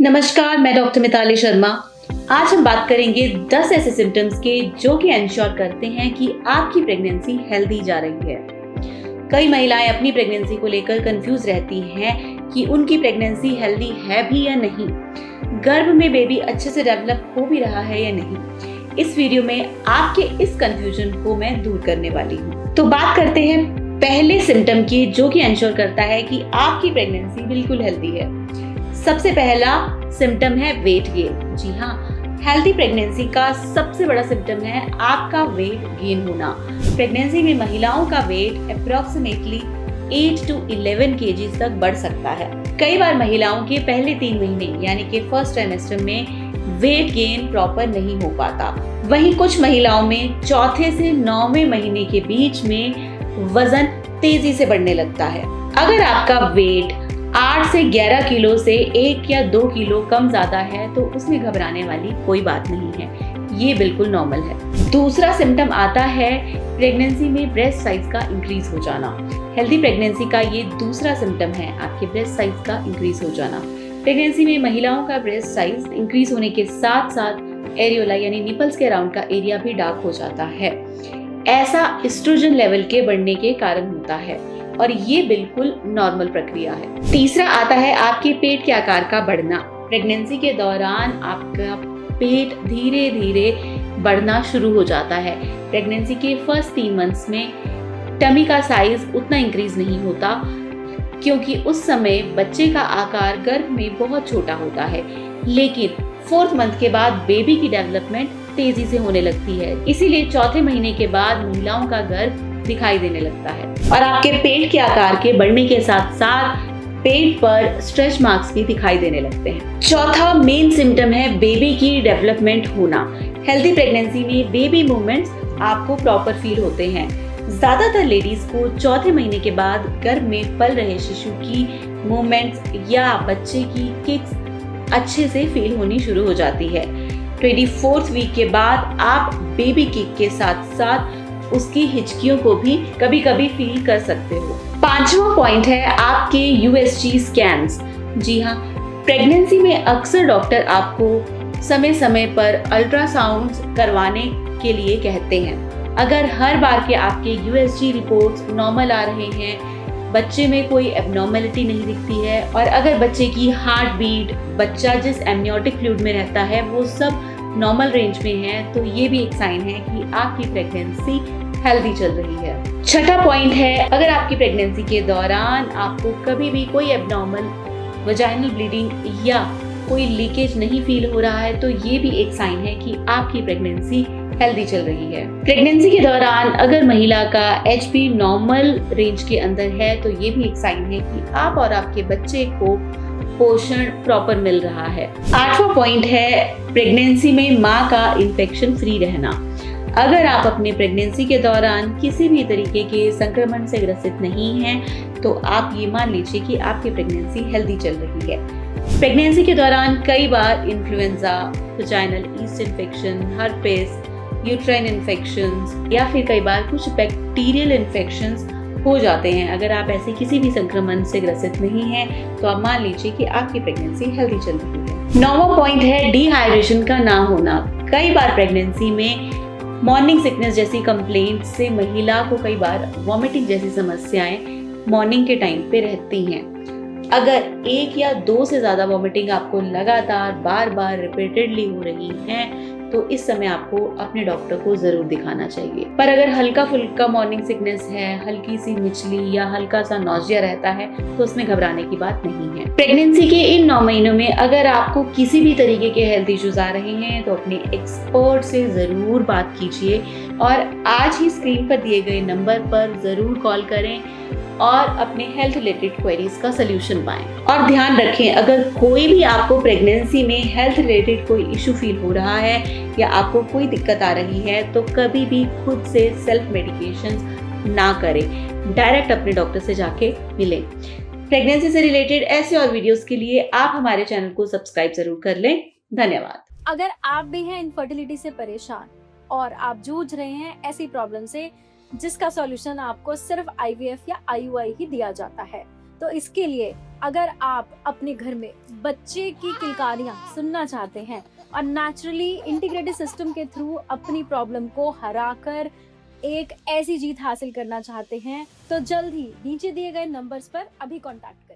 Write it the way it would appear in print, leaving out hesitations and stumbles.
नमस्कार, मैं डॉक्टर मिताली शर्मा। आज हम बात करेंगे 10 ऐसे सिम्टम्स के जो कि इंश्योर करते हैं कि आपकी प्रेगनेंसी हेल्दी जा रही है। कई महिलाएं अपनी प्रेगनेंसी को लेकर कंफ्यूज रहती हैं कि उनकी प्रेगनेंसी हेल्दी है भी या नहीं, गर्भ में बेबी अच्छे से डेवलप हो भी रहा है या नहीं। इस वीडियो में आपके इस कंफ्यूजन को मैं दूर करने वाली हूँ। तो बात करते हैं पहले सिम्टम की जो कि इंश्योर करता है कि आपकी प्रेगनेंसी बिल्कुल हेल्दी है। सबसे पहला सिम्टम है वेट गेन। जी हाँ, हेल्दी प्रेगनेंसी का सबसे बड़ा सिम्टम है आपका वेट गेन होना। प्रेगनेंसी में महिलाओं का वेट अप्रोक्सीमेटली 8 to 11 kg तक बढ़ सकता है। कई बार महिलाओं के पहले 3 महीने यानी कि फर्स्ट ट्राइमेस्टर में वेट गेन प्रॉपर नहीं हो पाता। वहीं कुछ महिलाओं में चौथे से 9वें महीने के बीच में वजन तेजी से बढ़ने लगता है। अगर आपका वेट 8 से 11 किलो से 1 या 2 किलो कम ज्यादा है तो उसमें घबराने वाली कोई बात नहीं है, ये बिल्कुल नॉर्मल है। दूसरा सिम्टम आता है प्रेगनेंसी में ब्रेस्ट साइज का इंक्रीज हो जाना। हेल्दी प्रेगनेंसी का ये दूसरा सिम्टम है आपके ब्रेस्ट साइज का इंक्रीज हो जाना। प्रेगनेंसी में महिलाओं का ब्रेस्ट साइज इंक्रीज होने के साथ साथ एरियोला यानी निपल्स के अराउंड का एरिया भी डार्क हो जाता है। ऐसा एस्ट्रोजन लेवल के बढ़ने के कारण होता है और ये बिल्कुल नॉर्मल प्रक्रिया है। तीसरा आता है आपके पेट के आकार का बढ़ना। प्रेगनेंसी के दौरान आपका पेट धीरे धीरे बढ़ना शुरू हो जाता है। प्रेगनेंसी के फर्स्ट 3 मंथ्स में टमी का साइज उतना इंक्रीज नहीं होता क्योंकि उस समय बच्चे का आकार गर्भ में बहुत छोटा होता है, लेकिन 4th मंथ के बाद बेबी की डेवलपमेंट तेजी से होने लगती है। इसीलिए चौथे महीने के बाद महिलाओं का गर्भ दिखाई देने लगता है और आपके पेट के आकार के बढ़ने के साथ साथ पेट पर स्ट्रेच मार्क्स भी दिखाई देने लगते हैं। चौथा मेन सिम्टम है बेबी की डेवलपमेंट होना। हेल्दी प्रेगनेंसी में बेबी मूवमेंट्स आपको प्रॉपर फील होते हैं। ज्यादातर लेडीज को चौथे महीने के बाद गर्भ में पल रहे शिशु की मूवमेंट्स या बच्चे की किक्स अच्छे से फील होनी शुरू हो जाती है। 24th वीक के बाद आप बेबी किक के साथ साथ उसकी हिचकियों को भी कभी कभी फील कर सकते हो। 5वां पॉइंट है आपके USG स्कैन्स। जी हाँ, प्रेगनेंसी में अक्सर डॉक्टर आपको समय समय पर अल्ट्रासाउंड करवाने के लिए कहते हैं। अगर हर बार के आपके USG रिपोर्ट्स नॉर्मल आ रहे हैं, बच्चे में कोई एबनॉर्मेलिटी नहीं दिखती है और अगर बच्चे की हार्ट बीट, बच्चा जिस एमनियोटिक फ्लूइड में रहता है वो सब नॉर्मल रेंज में है, तो ये भी एक साइन है कि आपकी प्रेगनेंसी हेल्दी चल रही है। छठा पॉइंट है अगर आपकी प्रेगनेंसी के दौरान आपको कभी भी कोई एबनॉर्मल वजाइनल ब्लीडिंग या कोई लीकेज नहीं फील हो रहा है तो ये भी एक साइन है कि आपकी प्रेगनेंसी हेल्दी चल रही है। प्रेगनेंसी के दौरान अगर महिला का HB नॉर्मल रेंज के अंदर है तो ये भी एक साइन है कि आप और आपके बच्चे को पोषण प्रॉपर मिल रहा है। 8वां पॉइंट है प्रेगनेंसी में माँ का इन्फेक्शन फ्री रहना। अगर आप अपने प्रेगनेंसी के दौरान किसी भी तरीके के संक्रमण से ग्रसित नहीं हैं तो आप ये मान लीजिए कि आपकी प्रेगनेंसी हेल्दी चल रही है। प्रेगनेंसी के दौरान कई बार influenza, vaginal yeast infection, herpes, uterine infections या फिर कई बार कुछ बैक्टीरियल इन्फेक्शंस हो जाते हैं। अगर आप ऐसे किसी भी संक्रमण से ग्रसित नहीं हैं तो आप मान लीजिए कि आपकी प्रेगनेंसी हेल्दी चल रही है। 9वां पॉइंट है डिहाइड्रेशन का ना होना। कई बार प्रेगनेंसी में मॉर्निंग सिकनेस जैसी कंप्लेंट से महिला को कई बार वॉमिटिंग जैसी समस्याएं मॉर्निंग के टाइम पे रहती हैं। अगर 1 या 2 से ज्यादा वॉमिटिंग आपको लगातार बार बार रिपीटेडली हो रही हैं तो इस समय आपको अपने डॉक्टर को जरूर दिखाना चाहिए। पर अगर हल्का फुल्का मॉर्निंग सिकनेस है, हल्की सी मिचली या हल्का सा नौजिया रहता है तो उसमें घबराने की बात नहीं है। प्रेगनेंसी के इन 9 महीनों में अगर आपको किसी भी तरीके के हेल्थ इश्यूज आ रहे हैं तो अपने एक्सपर्ट से जरूर बात कीजिए और आज ही स्क्रीन पर दिए गए नंबर पर जरूर कॉल करें और अपने हेल्थ रिलेटेड क्वेरीज का सलूशन पाएं। और ध्यान रखें, अगर कोई भी आपको प्रेगनेंसी में हेल्थ रिलेटेड कोई इशू फील हो रहा है या आपको कोई दिक्कत आ रही है तो कभी भी खुद से सेल्फ मेडिकेशन ना करें, डायरेक्ट अपने डॉक्टर से जाके मिलें। प्रेगनेंसी से रिलेटेड ऐसे और वीडियोस के लिए आप हमारे चैनल को सब्सक्राइब जरूर कर लें। धन्यवाद। अगर आप भी हैं इनफर्टिलिटी से परेशान और आप जूझ रहे हैं ऐसी प्रॉब्लम से जिसका सॉल्यूशन आपको सिर्फ IVF या IUI ही दिया जाता है, तो इसके लिए अगर आप अपने घर में बच्चे की किलकारियां सुनना चाहते हैं और नेचुरली इंटीग्रेटेड सिस्टम के थ्रू अपनी प्रॉब्लम को हराकर एक ऐसी जीत हासिल करना चाहते हैं, तो जल्द ही नीचे दिए गए नंबर्स पर अभी कांटेक्ट करें।